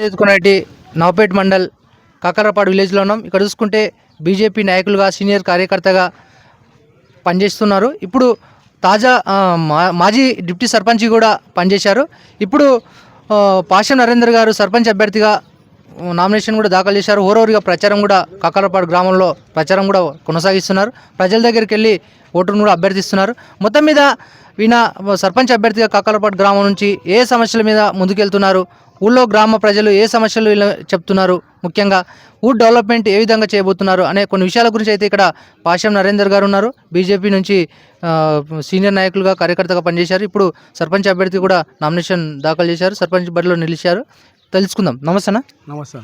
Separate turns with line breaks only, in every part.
చేసుకునేటి నవపేట్ మండల్ కాకరపాడు విలేజ్లో ఉన్నాం. ఇక్కడ చూసుకుంటే బీజేపీ నాయకులుగా సీనియర్ కార్యకర్తగా పనిచేస్తున్నారు. ఇప్పుడు తాజా మాజీ డిప్యూటీ సర్పంచ్ కూడా పనిచేశారు. ఇప్పుడు పాషం నరేందర్ గారు సర్పంచ్ అభ్యర్థిగా నామినేషన్ కూడా దాఖలు చేశారు. ఓరోరుగా ప్రచారం కూడా కాకరపాడు గ్రామంలో ప్రచారం కూడా కొనసాగిస్తున్నారు. ప్రజల దగ్గరికి వెళ్ళి ఓటును కూడా అభ్యర్థిస్తున్నారు. మొత్తం మీద ఈయన సర్పంచ్ అభ్యర్థిగా కాకరపాడు గ్రామం నుంచి ఏ సమస్యల మీద ముందుకెళ్తున్నారు, ఊళ్ళో గ్రామ ప్రజలు ఏ సమస్యలు చెప్తున్నారు, ముఖ్యంగా ఊరు డెవలప్మెంట్ ఏ విధంగా చేయబోతున్నారు అనే కొన్ని విషయాల గురించి అయితే ఇక్కడ పాషం నరేందర్ గారు ఉన్నారు. బీజేపీ నుంచి సీనియర్ నాయకులుగా కార్యకర్తగా పనిచేశారు. ఇప్పుడు సర్పంచ్ అభ్యర్థి కూడా నామినేషన్ దాఖలు చేశారు. సర్పంచ్ బరిలో నిలిచారు. తెలుసుకుందాం. నమస్తే అన్న.
నమస్తే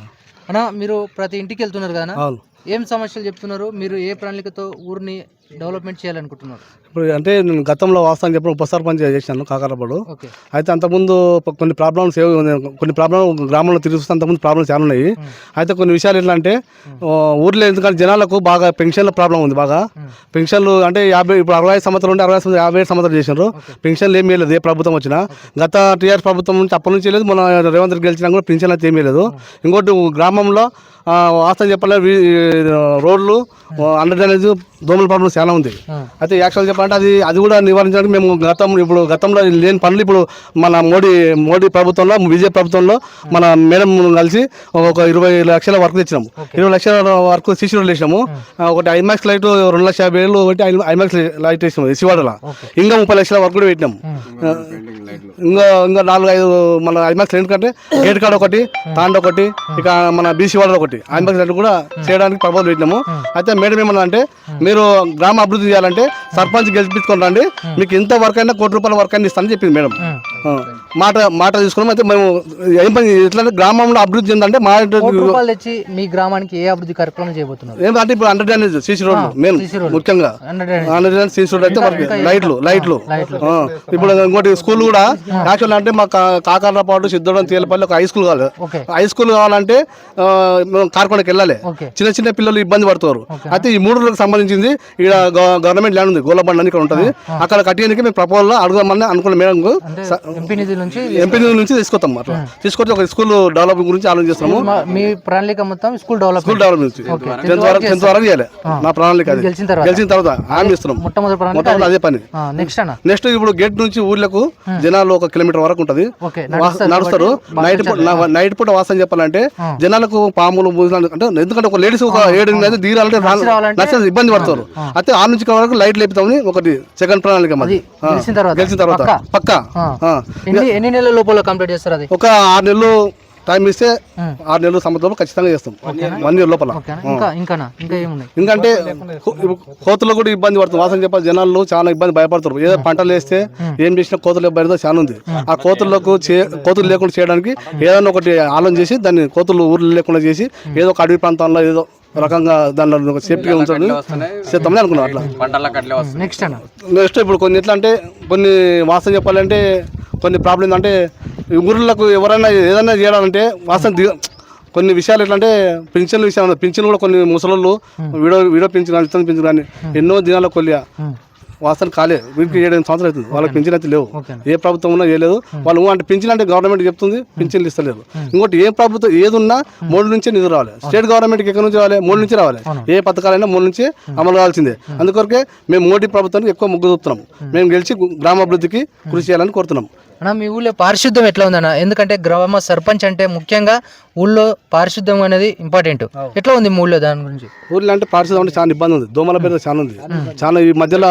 అన్న, మీరు ప్రతి ఇంటికి వెళ్తున్నారు కదా,
అవును.
ఏం సమస్యలు చెప్తున్నారు? మీరు ఏ ప్రణాళికతో ఊరిని డెవలప్మెంట్ చేయాలనుకుంటున్నారు?
ఇప్పుడు అంటే నేను గతంలో వాస్తవం చెప్పిన ఉప సర్పంచ్ చేశాను కాకరపాడు. అయితే అంతకుముందు కొన్ని ప్రాబ్లమ్స్ కొన్ని ప్రాబ్లమ్ గ్రామంలో తిరుగుతూ అంతకుముందు ప్రాబ్లమ్స్ చాలా ఉన్నాయి. అయితే కొన్ని విషయాలు ఎట్లా అంటే ఊర్లో ఎందుకంటే జనాలకు బాగా పెన్షన్ల ప్రాబ్లం ఉంది. బాగా పెన్షన్లు అంటే 50 ఇప్పుడు 65 సంవత్సరాలు ఉంటే 57 సంవత్సరాలు చేసినారు. పెన్షన్లు ఏమీ లేదు ఏ ప్రభుత్వం వచ్చినా. గత టీఆర్ఎస్ ప్రభుత్వం నుంచి అప్పటి నుంచి లేదు, మన రేవంత్ రెడ్డి గెలిచినా కూడా పెన్షన్లు అయితే ఏమీ లేదు. ఇంకోటి గ్రామంలో వాస్తవం చెప్పాలి రోడ్లు అండర్ డ్రైనేజ్ దోమల ప్రాబ్లం చాలా ఉంది. అయితే యాక్చువల్ చెప్పాలంటే అది కూడా నివారించడానికి మేము గతంలో లేని పనులు ఇప్పుడు మన మోడీ ప్రభుత్వంలో బీజేపీ ప్రభుత్వంలో మన మేడం కలిసి ఒక 20 లక్షల వర్క్ తెచ్చినాము. 20 లక్షల వర్క్ సీసీ రోడ్లు వేసినాము. ఒకటి ఐమాక్స్ లైట్ 2,50,000 ఒకటి ఐమాక్స్ లైట్ వేసినాము ఎసివాడలో. ఇంకా 30 లక్షల వర్క్ కూడా పెట్టినాము. ఇంకా 4-5 మన ఐమాక్స్ ఎందుకంటే గేట్ కాడ ఒకటి, తాండ ఒకటి, ఇక మన బీసీ వాడలో ఒకటి ఐమాక్స్ లైట్ కూడా చేయడానికి ప్రపోజల్ పెట్టినాము. అయితే మేడం ఏమన్నా అంటే మీరు గ్రామ అభివృద్ధి చేయాలంటే సర్పంచ్ గెలిపించుకొని రండి, మీకు ఎంత వర్క్ అయినా ₹1 కోటి వర్క్ అయినా ఇస్తానని చెప్పింది మేడం. మాట తీసుకున్నాం. అయితే మేము ఏం పని ఎట్లా గ్రామంలో అభివృద్ధి చెందంటే
తెచ్చి మీ గ్రామానికి ఏ అభివృద్ధి కార్యక్రమం చేయబోతున్నారు?
ఏమంటే ఇప్పుడు అండర్ డ్రైనేజ్ సీసీ రోడ్లు మెయిన్ ముఖ్యంగా అండర్ డ్రైనేజ్ సీసీ రోడ్ అయితే లైట్లు ఇప్పుడు ఇంకోటి స్కూల్ కూడా యాక్చువల్ అంటే మా కాకరపాడు సిద్ధోడం తేలపల్లి ఒక హై స్కూల్ కావాలి. హై స్కూల్ కావాలంటే కార్కొండకి వెళ్ళాలి. చిన్న చిన్న పిల్లలు ఇబ్బంది పడుతున్నారు. అయితే ఈ 3 రోజులకు సంబంధించింది ఇక్కడ గవర్నమెంట్ ల్యాండ్ ఉంది, గోలబండ అని ఇక్కడ ఉంటుంది. అక్కడ కట్టేందుకు మేము ప్రపోజల్ అడగమని అనుకున్న మేడం ఎంపీ నిధుల నుంచి తీసుకొస్తాం. అట్లా తీసుకొచ్చి ఒక స్కూల్ డెవలప్మెంట్ గురించి ఆలోచిస్తున్నాము.
మీ ప్రణాళిక మొత్తం స్కూల్ డెవలప్మెంట్
10th వరకు చేయాలి. నా ప్రణాళిక గెలిచిన తర్వాత హామీ ఇస్తున్నాం. మొట్టమొదటి అదే పని. నెక్స్ట్ ఇప్పుడు గేట్ నుంచి ఊర్లకు జనాలు 1 కిలోమీటర్ వరకు ఉంటది, నడుస్తారు. నైట్ పూట వాసన చెప్పాలంటే జనాలకు పాములు అంటే ఎందుకంటే ఒక లేడీస్ ఒక 7 దిగాలంటే నచ్చ ఇబ్బంది పడతారు. అయితే ఆ నుంచి వరకు లైట్ లేపుతామని ఒకటి సెకండ్ ప్రణాళిక మాది. గెలిచిన తర్వాత పక్కా
ఎన్ని నెలల లోపల కంప్లీట్ చేస్తారు? అది ఒక
6 నెలలు టైం ఇస్తే 6 నెలలు సంవత్సరంలో ఖచ్చితంగా చేస్తాం. 1 year లోపల. ఇంకంటే కోతులు కూడా ఇబ్బంది పడుతుంది. వాసన చెప్పాలి జనాలు చాలా ఇబ్బంది భయపడతారు. ఏదో పంటలు వేస్తే ఏం చేసినా కోతులు ఇబ్బంది చాలా ఉంది. ఆ కోతులు లేకుండా చేయడానికి ఏదైనా ఒకటి ఆలోచన చేసి దాన్ని కోతులు ఊర్లు లేకుండా చేసి ఏదో ఒక అడవి ప్రాంతాల్లో ఏదో రకంగా దానిలో సేఫ్టీగా ఉంచాలని చేద్దామని అనుకున్నాం. అట్లా నెక్స్ట్ ఇప్పుడు కొన్ని ఎట్లా అంటే కొన్ని వాసన చెప్పాలంటే కొన్ని ప్రాబ్లమ్స్ అంటే ఊర్లకు ఎవరైనా ఏదైనా చేయాలంటే వాసన కొన్ని విషయాలు ఎట్లా అంటే పింఛన్ల విషయం, పింఛన్ కూడా కొన్ని ముసలోళ్ళు వీడియో పింఛన్ ఇతను పింఛన్ కానీ ఎన్నో దినాల కొలియా వాసన కాలే. వీరికి 7 సంవత్సరాలు అవుతుంది. వాళ్ళకి పింఛన్ అయితే లేవు. ఏ ప్రభుత్వం ఉన్నా చేయలేదు. వాళ్ళు అంటే పింఛన్ అంటే గవర్నమెంట్ చెప్తుంది, పింఛన్లు ఇస్తలేదు. ఇంకోటి ఏ ప్రభుత్వం ఏది ఉన్నా 3 నుంచే నిధులు రావాలి. స్టేట్ గవర్నమెంట్కి ఎక్కడి నుంచి రావాలి? 3 నుంచి రావాలి. ఏ పథకాలైనా 3 నుంచి అమలు కావాల్సిందే. అందుకొరకే మేము మోడీ ప్రభుత్వానికి ఎక్కువ మొగ్గు చూపుతున్నాం. మేము గెలిచి గ్రామాభివృద్ధికి కృషి చేయాలని కోరుతున్నాం.
అన్న, మీ ఊళ్ళో పారిశుద్ధ్యం ఎట్లా ఉందన్న? ఎందుకంటే గ్రామ సర్పంచ్ అంటే ముఖ్యంగా ఊళ్ళో పారిశుద్ధ్యం అనేది ఇంపార్టెంట్. ఎట్లా ఉంది మీ ఊళ్ళో దాని గురించి?
ఊళ్ళో అంటే పారిశుద్ధ్యం అంటే చాలా ఇబ్బంది ఉంది. దోమల పేరు చాలా ఉంది. చాలా ఈ మధ్యలో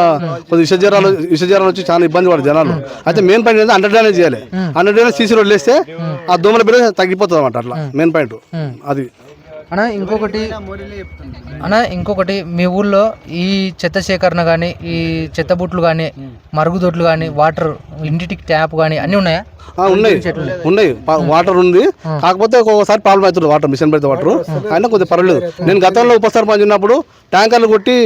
కొద్ది విషజ్వరాలు వచ్చి చాలా ఇబ్బంది పడు జనాలు. అయితే మెయిన్ పాయింట్ అండర్ డ్రైనేజ్ చేయాలి. అండర్ డ్రైనేజ్ సీసీ రోడ్లు వేస్తే ఆ దోమల పేరు తగ్గిపోతుంది అన్నమాట. అట్లా మెయిన్ పాయింట్ అది.
ఇంకొకటి మీ ఊళ్ళో ఈ చెత్త సేకరణ కానీ, ఈ చెత్త బుట్లు కానీ, మరుగుదొడ్లు కానీ, వాటర్ ఇంటికి ట్యాప్ కానీ అన్నీ ఉన్నాయా?
ఉన్నాయి. వాటర్ ఉంది. కాకపోతే ఒక్కొక్కసారి ప్రాబ్లం అవుతుంది. వాటర్ మిషన్ పెడితే వాటర్ అయినా కొద్దిగా పర్వాలేదు. నేను గతంలో ఉప సర్పంచ్ ఉన్నప్పుడు ట్యాంకర్లు కొట్టి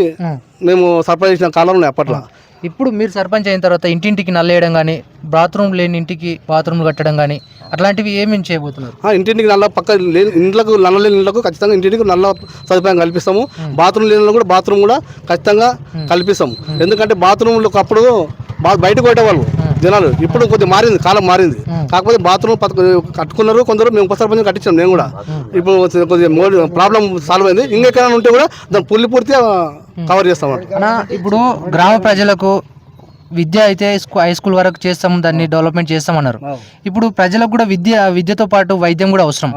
మేము సర్పంచ్ చేసిన కాలం ఉన్నాయి అప్పట్లో.
ఇప్పుడు మీరు సర్పంచ్ అయిన తర్వాత ఇంటింటికి నల్లేయడం కానీ, బాత్రూమ్ లేని ఇంటికి బాత్రూమ్లు కట్టడం కానీ అట్లాంటివి ఏమేమి చేయబోతున్నారు?
ఇంటింటికి నల్ల పక్క ఇంట్లకు నల్ల లేని ఇంట్లకు ఖచ్చితంగా ఇంటింటికి నల్ల సదుపాయం కల్పిస్తాము. బాత్రూమ్ లేని కూడా బాత్రూమ్ కూడా ఖచ్చితంగా కల్పిస్తాము. ఎందుకంటే బాత్రూమ్లకు అప్పుడు బయటకు కొట్టేవాళ్ళు జనాలు. ఇప్పుడు కొద్దిగా మారింది, కాలం మారింది. కాకపోతే బాత్రూమ్ కట్టుకున్నారు కొందరు, మేము ఉప సర్పంచ్ కట్టించాం నేను కూడా. ఇప్పుడు కొద్దిగా ప్రాబ్లం సాల్వ్ అయింది. ఇంకెక్కడైనా ఉంటే కూడా దాన్ని పూర్తిగా కవర్ చేస్తాం.
అన్న ఇప్పుడు గ్రామ ప్రజలకు విద్య అయితే హై స్కూల్ వరకు చేస్తాం, దాన్ని డెవలప్మెంట్ చేస్తామన్నారు. ఇప్పుడు ప్రజలకు కూడా విద్యతో పాటు వైద్యం కూడా అవసరం.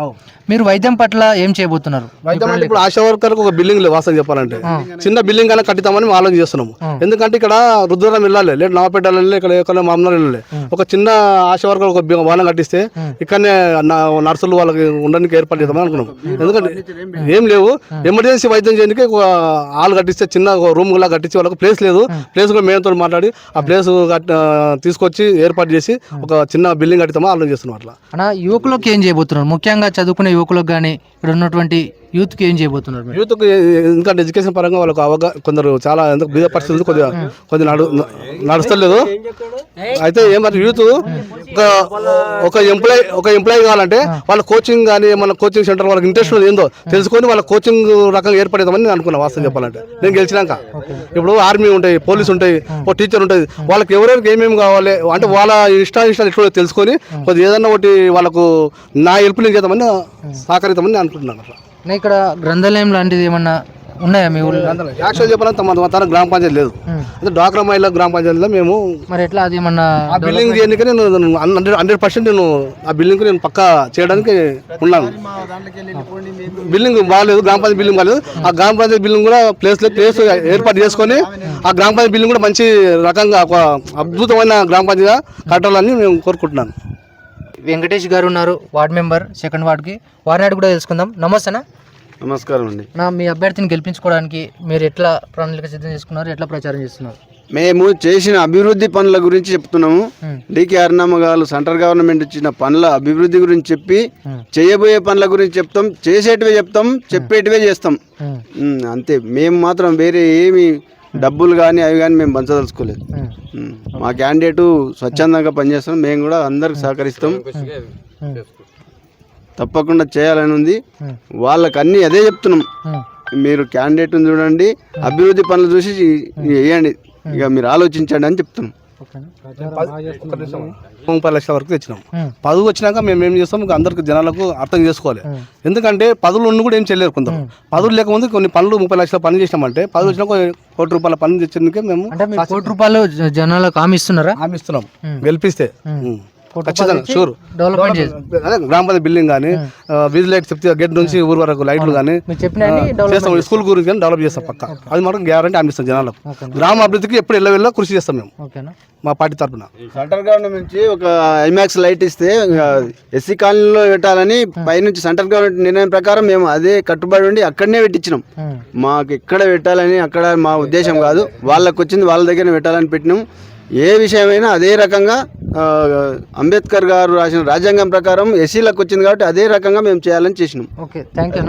మీరు వైద్యం పట్ల ఏం చేయబోతున్నారు?
వైద్యం అంటే ఇప్పుడు ఆశా వర్కర్కి ఒక బిల్డింగ్ లేదు వాస్తవం చెప్పాలంటే. చిన్న బిల్డింగ్ అయినా కట్టిద్దామని మేము ఆలోచన చేస్తున్నాము. ఎందుకంటే ఇక్కడ రుద్రవరం వెళ్ళాలి, లేదా నవపేట వెళ్ళాలి, ఇక్కడ మామూలు వెళ్ళాలి. ఒక చిన్న ఆశా వర్కర్ ఒక భవనం కట్టిస్తే ఇక్కడనే నర్సులు వాళ్ళకి ఉండడానికి ఏర్పాటు చేద్దామని అనుకున్నాం. ఎందుకంటే ఏం లేవు, ఎమర్జెన్సీ వైద్యం చేయడానికి ఒక హాల్ కట్టిస్తే, చిన్న రూమ్ లా కట్టించి వాళ్ళకి ప్లేస్ లేదు. ప్లేస్ కూడా మేమతో మాట్లాడి ఆ ప్లేస్ తీసుకొచ్చి ఏర్పాటు చేసి ఒక చిన్న బిల్డింగ్ కట్టిద్దామని ఆలోచన చేస్తున్నాం. అట్లా
అన్న యువకులకు ఏం చేయబోతున్నారు? ముఖ్యంగా చదువుకునే యువకులకు కానీ ఇక్కడ ఉన్నటువంటి యూత్కి ఏం చేయబోతున్నారు?
యూత్కి ఎందుకంటే ఎడ్యుకేషన్ పరంగా వాళ్ళకు కొందరు చాలా ఎందుకు బీద పరిస్థితులు కొద్దిగా నడుస్తలేదు. అయితే ఏమంటే యూత్ ఒక ఎంప్లాయీ కావాలంటే వాళ్ళ కోచింగ్ కానీ మన కోచింగ్ సెంటర్ వాళ్ళకి ఇంట్రెస్ట్ ఏందో తెలుసుకొని వాళ్ళ కోచింగ్ రకంగా ఏర్పడేదామని నేను అనుకున్నాను వాస్తవం చెప్పాలంటే. నేను గెలిచినాక ఇప్పుడు ఆర్మీ ఉంటాయి, పోలీస్ ఉంటాయి, ఒక టీచర్ ఉంటుంది, వాళ్ళకి ఎవరెవరికి ఏమేమి కావాలి అంటే వాళ్ళ ఇష్టాలు ఎట్లా తెలుసుకొని కొద్దిగా ఏదన్నా ఒకటి వాళ్ళకు నా హెల్ప్ నేను చేద్దామని సహకరిద్దామని నేను అనుకుంటున్నాను. అట్లా
ఇక్కడ గ్రంథాలయం లాంటిది ఏమన్నా ఉన్నాయా మీ ఊళ్ళో?
యాక్చువల్ చెప్పాలంటే తన గ్రామ పంచాయతీ లేదు. అంటే డ్వాక్రా మహిళా గ్రామ పంచాయతీలో మేము
మరి ఎట్లా అది ఏమన్నా
ఆ బిల్డింగ్ చేయడానికి నేను 100% నేను ఆ బిల్డింగ్ నేను పక్కా చేయడానికి ఉన్నాను. బిల్డింగ్ బాగాలేదు, గ్రామ పంచాయతీ బిల్డింగ్ బాగాలేదు. ఆ గ్రామ పంచాయతీ బిల్డింగ్ కూడా ప్లేస్ ఏర్పాటు చేసుకొని ఆ గ్రామ పంచాయతీ బిల్డింగ్ కూడా మంచి రకంగా ఒక అద్భుతమైన గ్రామ పంచాయతీగా కట్టాలని మేము కోరుకుంటున్నాను.
వెంకటేష్ గారు ఉన్నారు, వార్డ్ మెంబర్, 2nd వార్డ్కి. వారినాడు కూడా తెలుసుకుందాం. నమస్తేనా?
నమస్కారం అండి.
మీ అభ్యర్థిని గెలిపించుకోవడానికి మీరు ఎట్లా ప్రణాళిక సిద్ధం చేసుకున్నారు, ఎట్లా ప్రచారం చేస్తున్నారు?
మేము చేసిన అభివృద్ధి పనుల గురించి చెప్తున్నాము. డికే అరుణమ్మ గారు సెంట్రల్ గవర్నమెంట్ ఇచ్చిన పనుల అభివృద్ధి గురించి చెప్పి, చేయబోయే పనుల గురించి చెప్తాం, చేసేటివే చెప్తాం, చెప్పేటివే చేస్తాం. అంతే. మేము మాత్రం వేరే ఏమి డబ్బులు కానీ అవి కానీ మేము పంచదలుచుకోలేదు. మా క్యాండిడేటు స్వచ్ఛందంగా పనిచేస్తాం. మేము కూడా అందరికి సహకరిస్తాం. తప్పకుండా చేయాలని ఉంది. వాళ్ళకి అన్నీ అదే చెప్తున్నాం. మీరు క్యాండిడేట్ని చూడండి, అభివృద్ధి పనులు చూసి వేయండి, ఇక మీరు ఆలోచించండి అని చెప్తున్నాం.
30 లక్షల వరకు తెచ్చినాం. పదవి వచ్చినాక మేము ఏం చేస్తాం, అందరికి జనాలకు అర్థం చేసుకోవాలి. ఎందుకంటే పదవులు ఉన్న కూడా ఏం చేయలేరు కొందరు. పదవులు లేకముందు కొన్ని పనులు 30 లక్షల పని చేసినామంటే పదవి వచ్చినా ₹1,00,00,000 పని తెచ్చేందుకే మేము
₹1,00,00,000 జనాలకు హామీ
ఇస్తున్నాం. గెలిపిస్తే ఖచ్చితంగా షూర్
డెవలప్మెంట్
అదే గ్రామ పంచాయతీ బిల్డింగ్ కానీ, వీధి లైట్ చెప్తే గేట్ నుంచి ఊరు వరకు లైట్లు కానీ చేస్తాం. స్కూల్ గురించి కానీ డెవలప్ చేస్తాం పక్క. అది మాత్రం గ్యారంటీ అనిపిస్తాం జనాలకు. గ్రామ అభివృద్ధికి ఎప్పుడు వెళ్ళ కృషి చేస్తాం మేము మా పార్టీ తరఫున.
సెంట్రల్ గవర్నమెంట్ నుంచి ఒక ఐమాక్స్ లైట్ ఇస్తే ఎస్సీ కాలనీలో పెట్టాలని పైనుంచి సెంట్రల్ గవర్నమెంట్ నిర్ణయం ప్రకారం మేము అదే కట్టుబడి ఉండి అక్కడనే పెట్టించినాం. మాకు ఎక్కడ పెట్టాలని అక్కడ మా ఉద్దేశం కాదు, వాళ్ళకి వచ్చింది వాళ్ళ దగ్గర పెట్టాలని పెట్టినాం. ఏ విషయమైనా అదే రకంగా అంబేద్కర్ గారు రాసిన రాజ్యాంగం ప్రకారం ఎస్సీలకు వచ్చింది కాబట్టి అదే రకంగా మేము చేయాలని చేసినాం.
Okay, thank you.